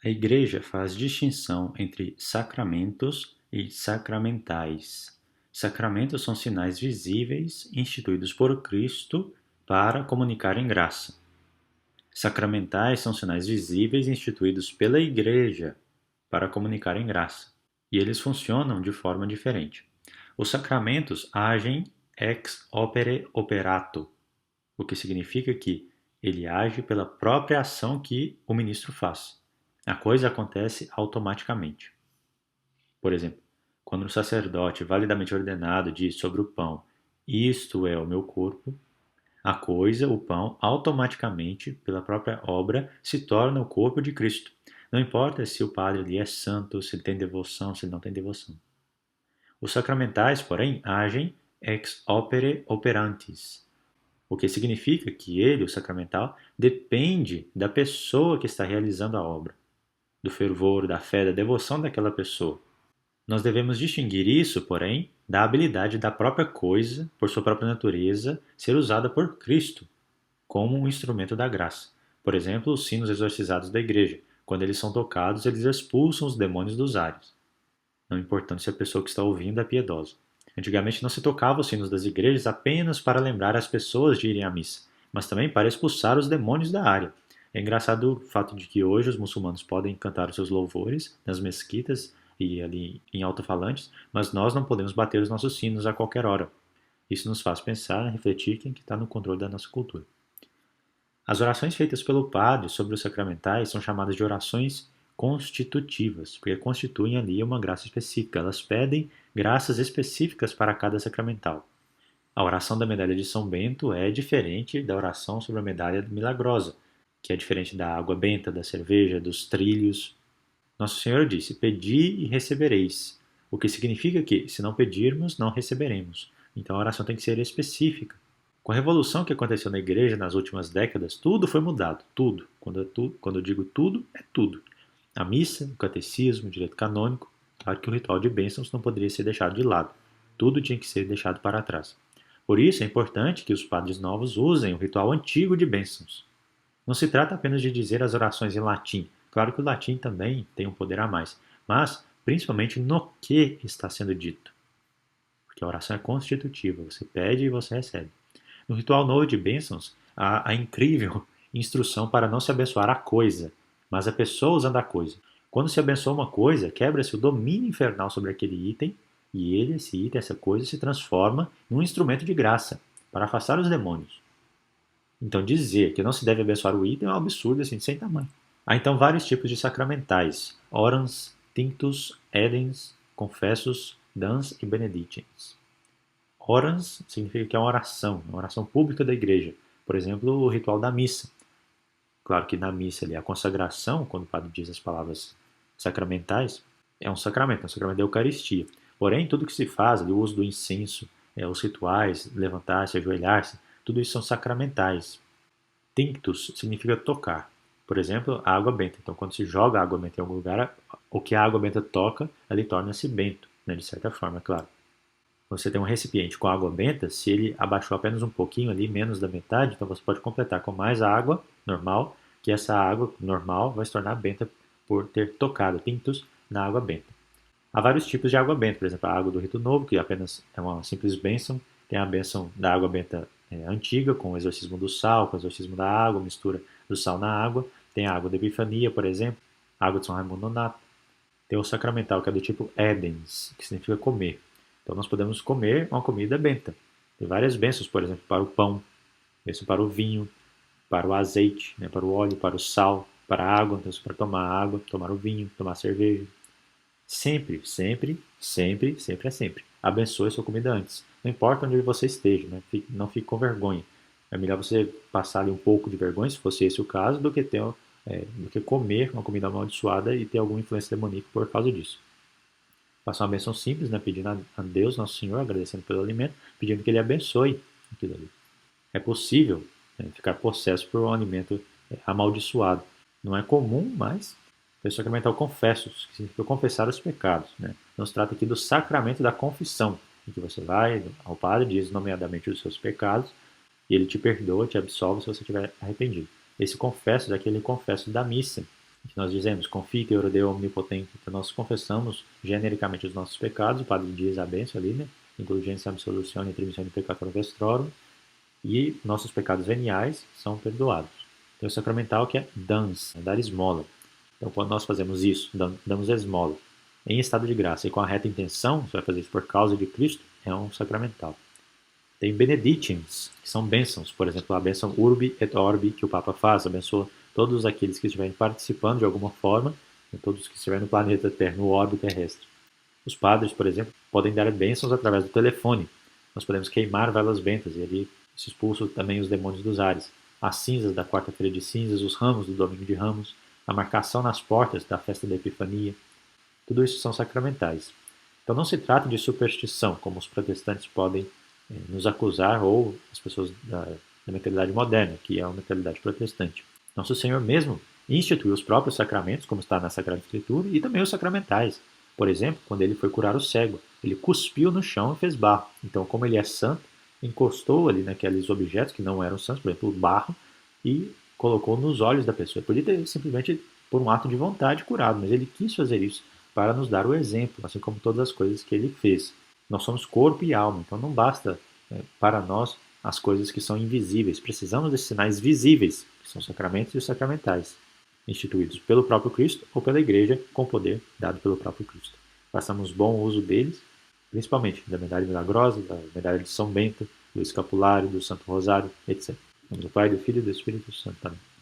A Igreja faz distinção entre sacramentos e sacramentais. Sacramentos são sinais visíveis instituídos por Cristo para comunicar em graça. Sacramentais são sinais visíveis instituídos pela Igreja para comunicar em graça. E eles funcionam de forma diferente. Os sacramentos agem ex opere operato, o que significa que ele age pela própria ação que o ministro faz. A coisa acontece automaticamente. Por exemplo, quando o sacerdote validamente ordenado diz sobre o pão: "Isto é o meu corpo", a coisa, o pão, automaticamente, pela própria obra, se torna o corpo de Cristo. Não importa se o padre ali é santo, se ele tem devoção, se ele não tem devoção. Os sacramentais, porém, agem ex opere operantis, o que significa que ele, o sacramental, depende da pessoa que está realizando a obra, do fervor, da fé, da devoção daquela pessoa. Nós devemos distinguir isso, porém, da habilidade da própria coisa, por sua própria natureza, ser usada por Cristo como um instrumento da graça. Por exemplo, os sinos exorcizados da igreja. Quando eles são tocados, eles expulsam os demônios dos ares, não importando se a pessoa que está ouvindo é piedosa. Antigamente não se tocava os sinos das igrejas apenas para lembrar as pessoas de irem à missa, mas também para expulsar os demônios da área. É engraçado o fato de que hoje os muçulmanos podem cantar os seus louvores nas mesquitas e ali em alto-falantes, mas nós não podemos bater os nossos sinos a qualquer hora. Isso nos faz pensar, refletir quem está no controle da nossa cultura. As orações feitas pelo padre sobre os sacramentais são chamadas de orações constitutivas, porque constituem ali uma graça específica. Elas pedem graças específicas para cada sacramental. A oração da medalha de São Bento é diferente da oração sobre a medalha milagrosa, que é diferente da água benta, da cerveja, dos trilhos. Nosso Senhor disse: "Pedi e recebereis", o que significa que, se não pedirmos, não receberemos. Então a oração tem que ser específica. Com a revolução que aconteceu na igreja nas últimas décadas, tudo foi mudado. Tudo. Quando eu digo tudo, é tudo. A missa, o catecismo, o direito canônico. Claro que o ritual de bênçãos não poderia ser deixado de lado. Tudo tinha que ser deixado para trás. Por isso é importante que os padres novos usem o ritual antigo de bênçãos. Não se trata apenas de dizer as orações em latim. Claro que o latim também tem um poder a mais, mas principalmente no que está sendo dito. Porque a oração é constitutiva, você pede e você recebe. No ritual novo de bênçãos, há a incrível instrução para não se abençoar a coisa, mas a pessoa usando a coisa. Quando se abençoa uma coisa, quebra-se o domínio infernal sobre aquele item, e ele, esse item, essa coisa, se transforma num instrumento de graça para afastar os demônios. Então, dizer que não se deve abençoar o item é um absurdo assim, sem tamanho. Há então vários tipos de sacramentais: orans, tinctus, edens, confessos, dans e benedicens. Orans significa que é uma oração pública da igreja. Por exemplo, o ritual da missa. Claro que na missa ali, a consagração, quando o padre diz as palavras sacramentais, é um sacramento da Eucaristia. Porém, tudo que se faz, ali, o uso do incenso, os rituais, levantar-se, ajoelhar-se, tudo isso são sacramentais. Tinctus significa tocar. Por exemplo, a água benta. Então, quando se joga a água benta em algum lugar, o que a água benta toca, ali torna-se bento, né, de certa forma, é claro. Você tem um recipiente com água benta, se ele abaixou apenas um pouquinho ali, menos da metade, então você pode completar com mais água normal, que essa água normal vai se tornar benta por ter tocado tintos na água benta. Há vários tipos de água benta, por exemplo, a água do rito novo, que apenas é uma simples bênção, tem a bênção da água benta antiga, com o exorcismo do sal, com o exorcismo da água, mistura do sal na água, tem a água da Epifania, por exemplo, a água de São Raimundo Nonato, tem o sacramental, que é do tipo edens, que significa comer. Então nós podemos comer uma comida benta. Tem várias bênçãos, por exemplo, para o pão, bênção para o vinho, para o azeite, né, para o óleo, para o sal, para a água, então para tomar água, tomar o vinho, tomar cerveja. Sempre, sempre, sempre, sempre é sempre. Abençoe a sua comida antes. Não importa onde você esteja, né? Não fique com vergonha. É melhor você passar ali um pouco de vergonha, se fosse esse o caso, do que comer uma comida amaldiçoada e ter alguma influência demoníaca por causa disso. Passar uma benção simples, né? Pedindo a Deus, nosso Senhor, agradecendo pelo alimento, pedindo que Ele abençoe aquilo ali. É possível, né, ficar possesso por um alimento amaldiçoado. Não é comum, mas o sacramental confessos, que significa confessar os pecados. Né? Não se trata aqui do sacramento da confissão, em que você vai ao padre, diz nomeadamente os seus pecados, e ele te perdoa, te absolve se você estiver arrependido. Esse confesso é aquele confesso da missa, que nós dizemos, confite, ora Deus omnipotente, então nós confessamos genericamente os nossos pecados, o padre diz a bênção ali, né? Indulgência, absolução e remissão de peccator vestrorum, e nossos pecados veniais são perdoados. Tem o sacramental que é dans, dar esmola. Então, quando nós fazemos isso, damos esmola, em estado de graça e com a reta intenção, você vai fazer isso por causa de Cristo, é um sacramental. Tem benedictions, que são bênçãos, por exemplo, a bênção Urbi et Orbi, que o Papa faz, abençoa todos aqueles que estiverem participando de alguma forma, todos que estiverem no planeta Terra, no orbe terrestre. Os padres, por exemplo, podem dar bênçãos através do telefone. Nós podemos queimar velas bentas e ali se expulsam também os demônios dos ares. As cinzas da quarta-feira de cinzas, os ramos do domingo de ramos, a marcação nas portas da festa da Epifania, tudo isso são sacramentais. Então não se trata de superstição, como os protestantes podem nos acusar, ou as pessoas da mentalidade moderna, que é uma mentalidade protestante. Nosso Senhor mesmo instituiu os próprios sacramentos, como está na Sagrada Escritura, e também os sacramentais. Por exemplo, quando ele foi curar o cego, ele cuspiu no chão e fez barro. Então, como ele é santo, encostou ali naqueles objetos que não eram santos, por exemplo, o barro, e colocou nos olhos da pessoa. Ele podia ter simplesmente, por um ato de vontade, curado, mas ele quis fazer isso para nos dar o exemplo, assim como todas as coisas que ele fez. Nós somos corpo e alma, então não basta para nós as coisas que são invisíveis. Precisamos desses sinais visíveis, que são os sacramentos e os sacramentais, instituídos pelo próprio Cristo ou pela Igreja, com poder dado pelo próprio Cristo. Façamos bom uso deles, principalmente da medalha milagrosa, da medalha de São Bento, do escapulário, do Santo Rosário, etc. Em nome do Pai, do Filho e do Espírito Santo. Amém.